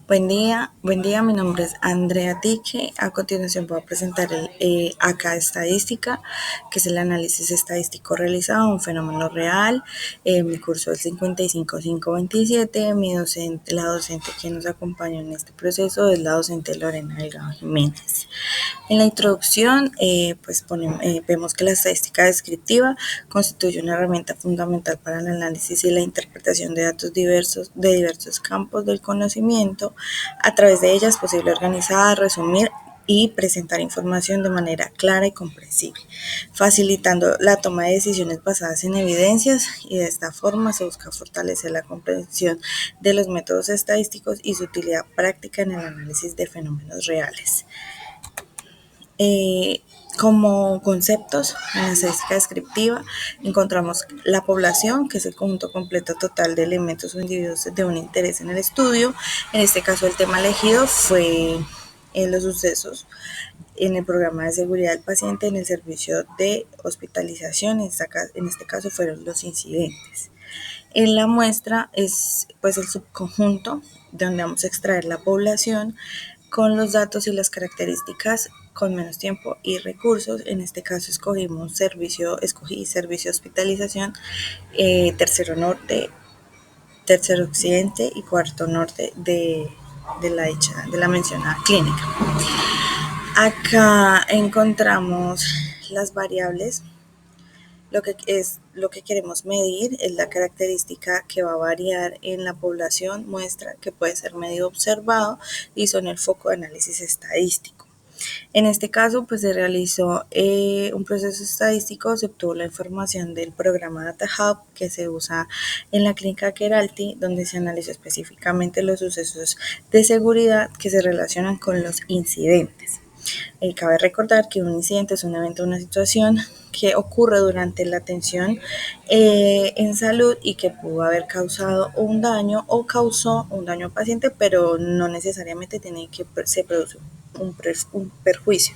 Buen día, mi nombre es Andrea Tique. A continuación voy a presentar el ACA estadística, que es el análisis estadístico realizado a un fenómeno real. Mi curso es 55527. La docente que nos acompaña en este proceso es la docente Lorena Delgado Jiménez. En la introducción, vemos que la estadística descriptiva constituye una herramienta fundamental para el análisis y la interpretación de datos de diversos campos del conocimiento. A través de ella es posible organizar, resumir y presentar información de manera clara y comprensible, facilitando la toma de decisiones basadas en evidencias, y de esta forma se busca fortalecer la comprensión de los métodos estadísticos y su utilidad práctica en el análisis de fenómenos reales. Eh, Como conceptos, en la estadística descriptiva encontramos la población, que es el conjunto completo total de elementos o individuos de un interés en el estudio. En este caso, el tema elegido fue los sucesos en el programa de seguridad del paciente en el servicio de hospitalización. En este caso fueron los incidentes. En la muestra es pues el subconjunto de donde vamos a extraer la población con los datos y las características con menos tiempo y recursos. En este caso escogí servicio de hospitalización, tercero norte, tercero occidente y cuarto norte de la mencionada clínica. Acá encontramos las variables. Lo que queremos medir es la característica que va a variar en la población muestra, que puede ser medio observado, y son el foco de análisis estadístico. En este caso, pues se realizó un proceso estadístico. Se obtuvo la información del programa Data Hub, que se usa en la clínica Keralty, donde se analizó específicamente los sucesos de seguridad que se relacionan con los incidentes. Cabe recordar que un incidente es un evento, una situación que ocurre durante la atención en salud y que pudo haber causado un daño o causó un daño al paciente, pero no necesariamente tiene que se produce un perjuicio.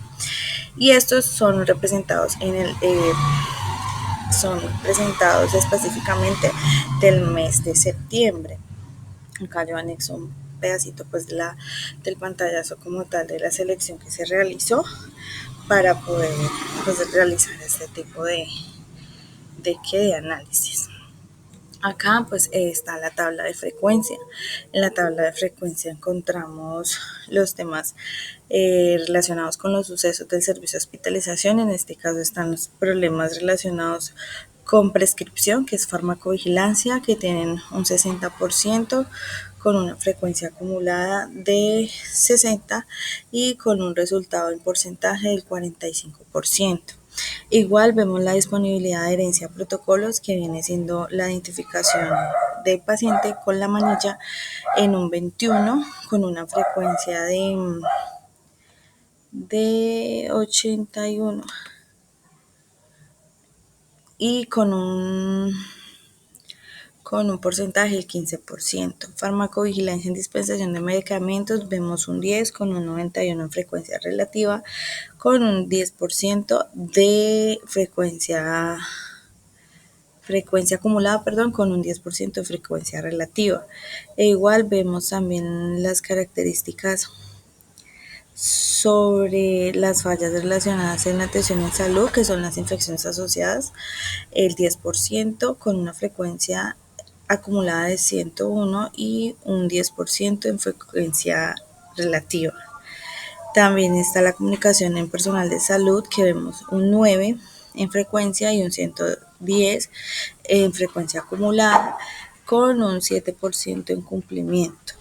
Y estos son presentados específicamente del mes de septiembre. Acá yo anexo un pedacito pues del pantallazo como tal de la selección que se realizó para poder pues, realizar este tipo de análisis. Acá pues está la tabla de frecuencia. En la tabla de frecuencia encontramos los temas relacionados con los sucesos del servicio de hospitalización. En este caso están los problemas relacionados con prescripción, que es farmacovigilancia, que tienen un 60%, con una frecuencia acumulada de 60 y con un resultado en porcentaje del 45%. Igual vemos la disponibilidad de adherencia a protocolos, que viene siendo la identificación del paciente con la manilla, en un 21, con una frecuencia de 81 y con un porcentaje del 15%. Farmacovigilancia en dispensación de medicamentos, vemos un 10 con un 91 en frecuencia relativa, con un 10% de frecuencia acumulada, con un 10% de frecuencia relativa. E igual vemos también las características sobre las fallas relacionadas en la atención en salud, que son las infecciones asociadas, el 10% con una frecuencia acumulada de 101 y un 10% en frecuencia relativa. También está la comunicación en personal de salud, que vemos un 9 en frecuencia y un 110 en frecuencia acumulada, con un 7% en cumplimiento.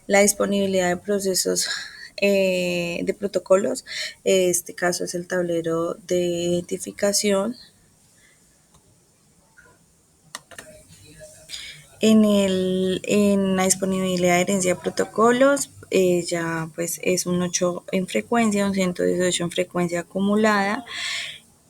La disponibilidad de procesos de protocolos, este caso es el tablero de identificación. En la disponibilidad de herencia de protocolos, ya pues es un 8 en frecuencia, un 118 en frecuencia acumulada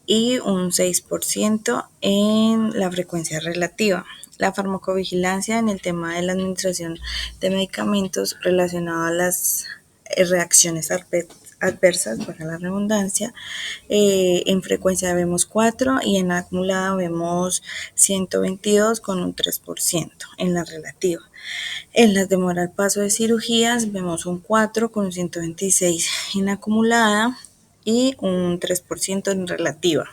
y un 6% en la frecuencia relativa. La farmacovigilancia en el tema de la administración de medicamentos relacionado a las reacciones adversas, para la redundancia. En frecuencia vemos 4 y en la acumulada vemos 122 con un 3% en la relativa. En las demora al paso de cirugías vemos un 4 con un 126 en acumulada y un 3% en relativa.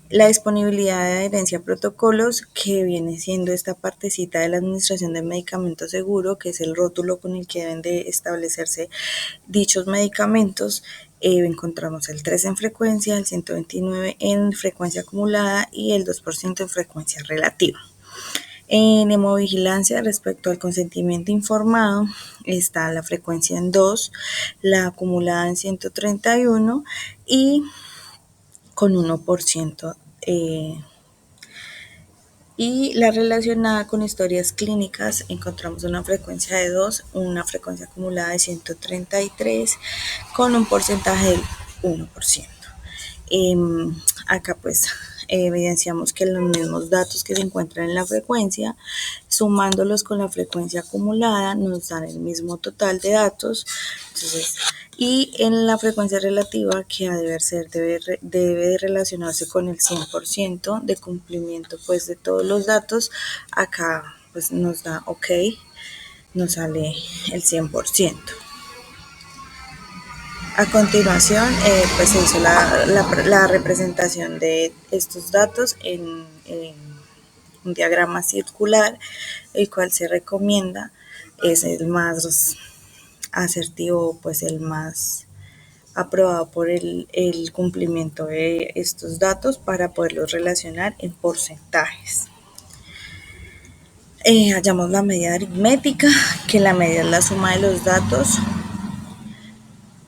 La disponibilidad de adherencia a protocolos, que viene siendo esta partecita de la administración de medicamento seguro, que es el rótulo con el que deben de establecerse dichos medicamentos. Encontramos el 3 en frecuencia, el 129 en frecuencia acumulada y el 2% en frecuencia relativa. En hemovigilancia, respecto al consentimiento informado, está la frecuencia en 2, la acumulada en 131 y con 1%. Y la relacionada con historias clínicas, encontramos una frecuencia de 2, una frecuencia acumulada de 133 con un porcentaje del 1%. Acá pues evidenciamos que los mismos datos que se encuentran en la frecuencia, sumándolos con la frecuencia acumulada, nos dan el mismo total de datos. Entonces, y en la frecuencia relativa, que debe relacionarse con el 100% de cumplimiento pues de todos los datos, acá pues nos da OK, nos sale el 100%. A continuación, pues se hizo la representación de estos datos en un diagrama circular, el cual se recomienda, es el más asertivo, pues el más aprobado por el cumplimiento de estos datos para poderlos relacionar en porcentajes. Hallamos la media aritmética, que la media es la suma de los datos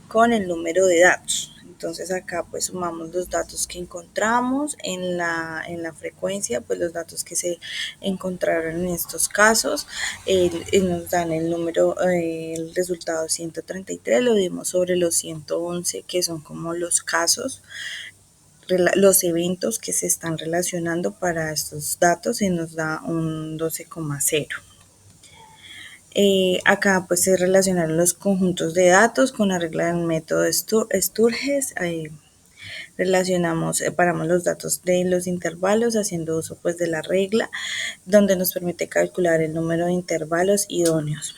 con el número de datos. Entonces acá pues sumamos los datos que encontramos en la frecuencia, pues los datos que se encontraron en estos casos, nos dan el número, el resultado 133, lo dimos sobre los 111, que son como los casos, los eventos que se están relacionando para estos datos, y nos da un 12,0. Acá pues se relacionaron los conjuntos de datos con la regla del método Sturges. Separamos los datos de los intervalos haciendo uso pues de la regla, donde nos permite calcular el número de intervalos idóneos.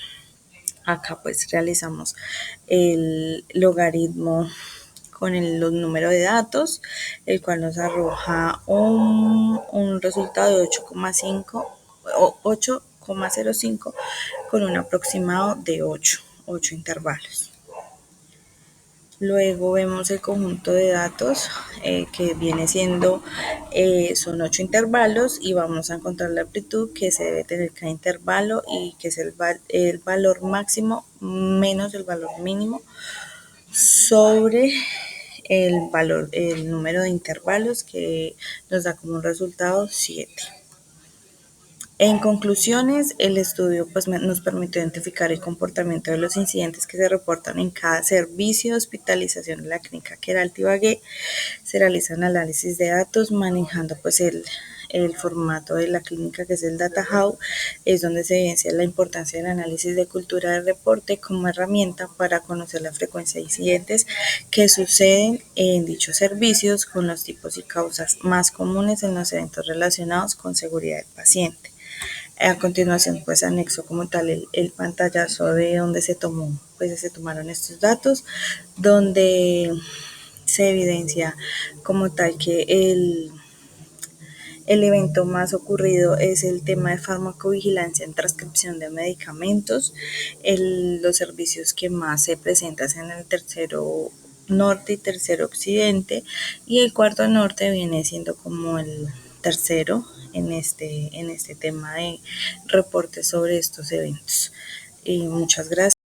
Acá pues realizamos el logaritmo con el número de datos, el cual nos arroja un resultado de 8,5 o 8,05 con un aproximado de 8 intervalos. Luego vemos el conjunto de datos, que viene siendo, son 8 intervalos, y vamos a encontrar la amplitud que se debe tener cada intervalo, y que es el valor máximo menos el valor mínimo sobre el número de intervalos, que nos da como un resultado 7. En conclusiones, el estudio pues nos permitió identificar el comportamiento de los incidentes que se reportan en cada servicio de hospitalización de la clínica Queralt Ibagué. Se realizan análisis de datos manejando pues el formato de la clínica, que es el Data How, es donde se evidencia la importancia del análisis de cultura de reporte como herramienta para conocer la frecuencia de incidentes que suceden en dichos servicios, con los tipos y causas más comunes en los eventos relacionados con seguridad del paciente. A continuación pues anexo como tal el pantallazo de donde se tomaron estos datos, donde se evidencia como tal que el evento más ocurrido es el tema de farmacovigilancia en transcripción de medicamentos. Los servicios que más se presentan en el tercero norte y tercero occidente, y el cuarto norte viene siendo como el tercero en este tema de reportes sobre estos eventos. Muchas gracias.